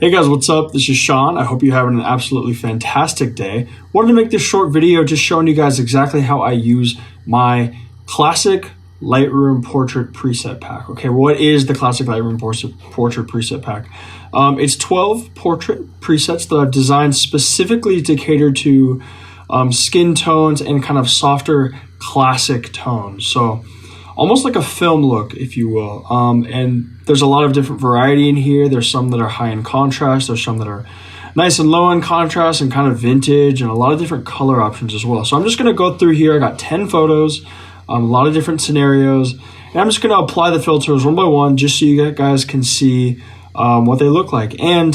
Hey guys, what's up? This is Sean. I hope you're having an absolutely fantastic day. Wanted to make this short video just showing you guys exactly how I use my classic Lightroom portrait preset pack. Okay, what is the classic Lightroom portrait preset pack? It's 12 portrait presets that I've designed specifically to cater to skin tones and kind of softer classic tones. So almost like a film look, if you will. And there's a lot of different variety in here. There's some that are high in contrast. There's some that are nice and low in contrast and kind of vintage, and a lot of different color options as well. So I'm just going to go through here. I got 10 photos, a lot of different scenarios, and I'm just going to apply the filters one by one just so you guys can see what they look like, and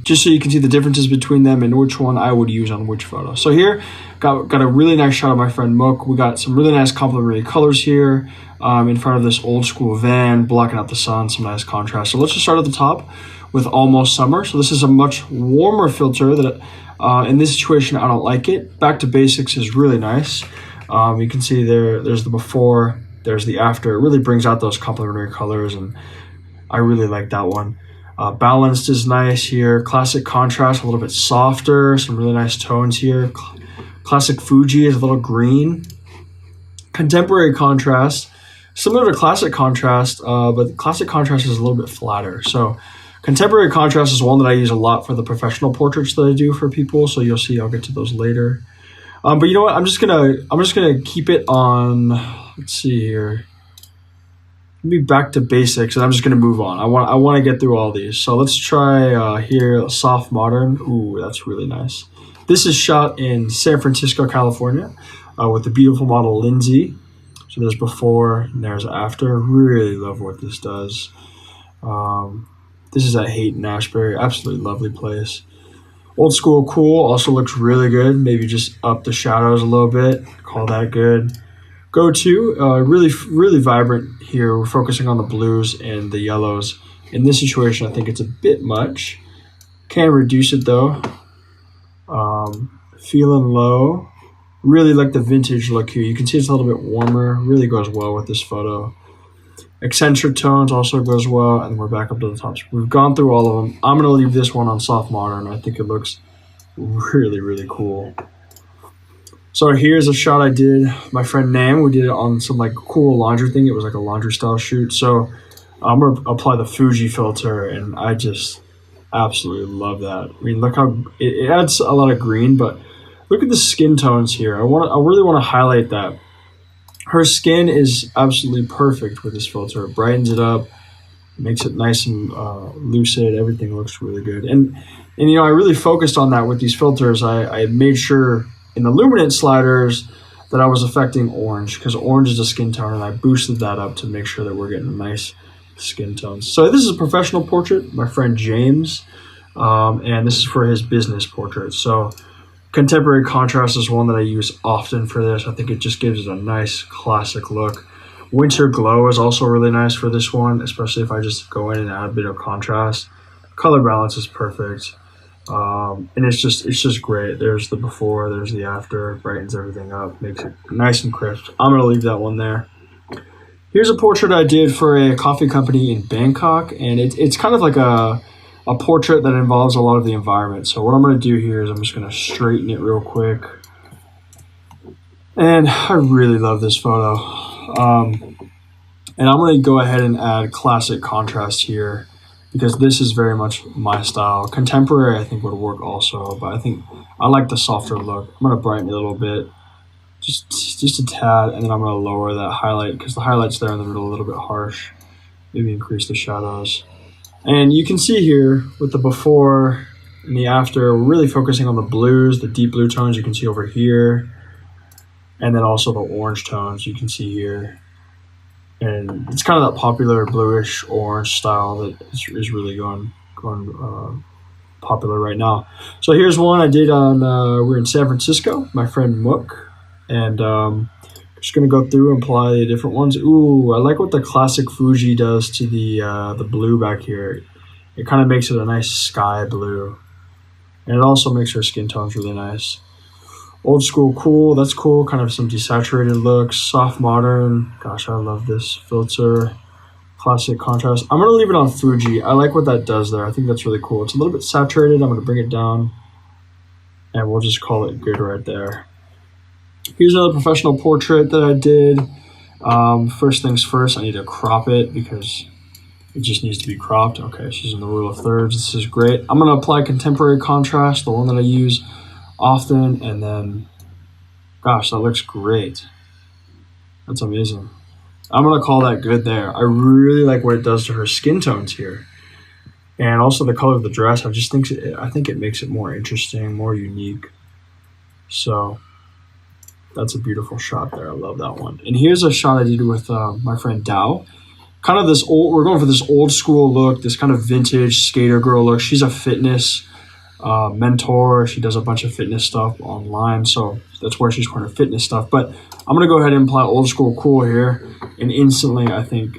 just so you can see the differences between them and which one I would use on which photo. So here, got a really nice shot of my friend Mook. We got some really nice complementary colors here in front of this old school van, blocking out the sun, some nice contrast. So let's just start at the top with Almost Summer. So this is a much warmer filter that in this situation, I don't like it. Back to Basics is really nice. You can see there's the before, there's the after. It really brings out those complementary colors, and I really like that one. Balanced is nice here. Classic Contrast, a little bit softer, some really nice tones here. Classic Fuji is a little green. Contemporary Contrast, similar to Classic Contrast, but Classic Contrast is a little bit flatter. So Contemporary Contrast is one that I use a lot for the professional portraits that I do for people. So you'll see, I'll get to those later. But you know what? I'm just gonna keep it on. Let's see here. Maybe Back to Basics, and I'm just gonna move on. I want to get through all these. So let's try here, Soft Modern. Ooh, that's really nice. This is shot in San Francisco, California, with the beautiful model Lindsay. So there's before and there's after. Really love what this does. This is at Haight Ashbury. Absolutely lovely place. Old School Cool also looks really good. Maybe just up the shadows a little bit. Call that good. Go To, really vibrant here. We're focusing on the blues and the yellows. In this situation, I think it's a bit much. Can reduce it though. Feeling Low. Really like the vintage look here. You can see it's a little bit warmer. Really goes well with this photo. Eccentric Tones also goes well, and we're back up to the top. So we've gone through all of them. I'm going to leave this one on Soft Modern. I think it looks really, really cool. So here's a shot I did. My friend Nam, we did it on some like cool laundry thing. It was like a laundry style shoot. So I'm going to apply the Fuji filter, and I just absolutely love that. I mean, look how it adds a lot of green, but look at the skin tones here. I really want to highlight that. Her skin is absolutely perfect with this filter. It brightens it up, makes it nice and lucid. Everything looks really good. And you know, I really focused on that with these filters. I made sure in the luminance sliders that I was affecting orange, because orange is a skin tone, and I boosted that up to make sure that we're getting nice skin tones. So this is a professional portrait, my friend James, and this is for his business portrait. So Contemporary Contrast is one that I use often for this. I think it just gives it a nice classic look. Winter Glow is also really nice for this one, especially if I just go in and add a bit of contrast. Color balance is perfect. And it's just great. There's the before, there's the after, brightens everything up, makes it nice and crisp. I'm gonna leave that one there. Here's a portrait I did for a coffee company in Bangkok, and it's kind of like a portrait that involves a lot of the environment. So what I'm gonna do here is I'm just gonna straighten it real quick. And I really love this photo. And I'm gonna go ahead and add Classic Contrast here, because this is very much my style. Contemporary, I think, would work also, but I think I like the softer look. I'm gonna brighten it a little bit, just a tad, and then I'm gonna lower that highlight, because the highlight's there in the middle a little bit harsh. Maybe increase the shadows. And you can see here with the before and the after, we're really focusing on the blues, the deep blue tones you can see over here, and then also the orange tones you can see here. And it's kind of that popular bluish orange style that is really going popular right now. So here's one I did on, we're in San Francisco, my friend Mook, and just gonna go through and apply the different ones. Ooh, I like what the Classic Fuji does to the blue back here. It kind of makes it a nice sky blue, and it also makes her skin tones really nice. Old School Cool, that's cool, kind of some desaturated looks. Soft Modern, gosh, I love this filter. Classic contrast. I'm going to leave it on Fuji. I like what that does there. I think that's really cool. It's a little bit saturated. I'm going to bring it down, and we'll just call it good right there. Here's another professional portrait that I did. First things first, I need to crop it because it just needs to be cropped. Okay, she's in the rule of thirds. This is great. I'm going to apply contemporary contrast, the one that I use often, and then, gosh, that looks great. That's amazing. I'm going to call that good there. I really like what it does to her skin tones here. And also the color of the dress. I think it makes it more interesting, more unique. So that's a beautiful shot there. I love that one. And here's a shot I did with my friend Dow. Kind of this old, we're going for this old school look, this kind of vintage skater girl look. She's a fitness mentor. She does a bunch of fitness stuff online. So that's where she's going to fitness stuff. But I'm going to go ahead and apply old school cool here. And instantly, I think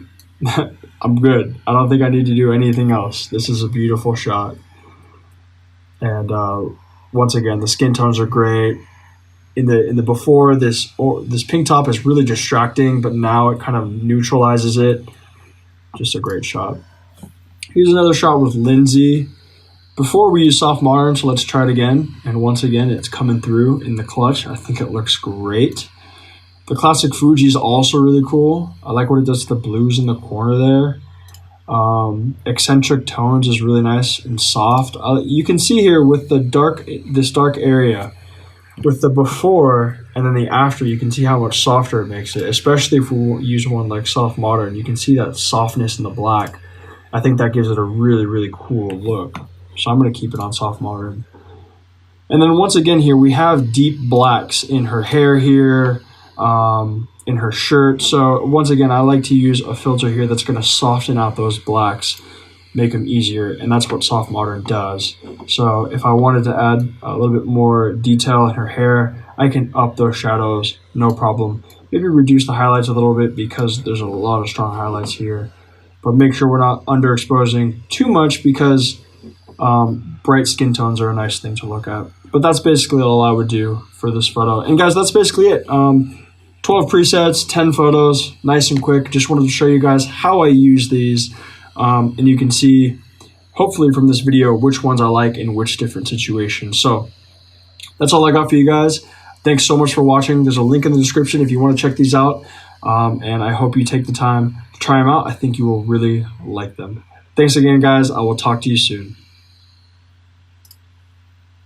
I'm good. I don't think I need to do anything else. This is a beautiful shot. And once again, the skin tones are great. In the before, this pink top is really distracting, but now it kind of neutralizes it. Just a great shot. Here's another shot with Lindsay. Before we use soft modern, so let's try it again. And once again, it's coming through in the clutch. I think it looks great. The classic Fuji is also really cool. I like what it does to the blues in the corner there. Eccentric tones is really nice and soft. You can see here with the this dark area, with the before and then the after, you can see how much softer it makes it, especially if we use one like soft modern. You can see that softness in the black. I think that gives it a really, really cool look. So I'm going to keep it on soft modern. And then once again here, we have deep blacks in her hair here, in her shirt. So once again, I like to use a filter here that's going to soften out those blacks, make them easier, and that's what soft modern does. So if I wanted to add a little bit more detail in her hair, I can up those shadows, no problem. Maybe reduce the highlights a little bit because there's a lot of strong highlights here, but make sure we're not underexposing too much because bright skin tones are a nice thing to look at. But that's basically all I would do for this photo. And guys, that's basically it. 12 presets, 10 photos, nice and quick. Just wanted to show you guys how I use these. And you can see, hopefully from this video, which ones I like in which different situations. So that's all I got for you guys. Thanks so much for watching. There's a link in the description if you want to check these out. And I hope you take the time to try them out. I think you will really like them. Thanks again, guys. I will talk to you soon.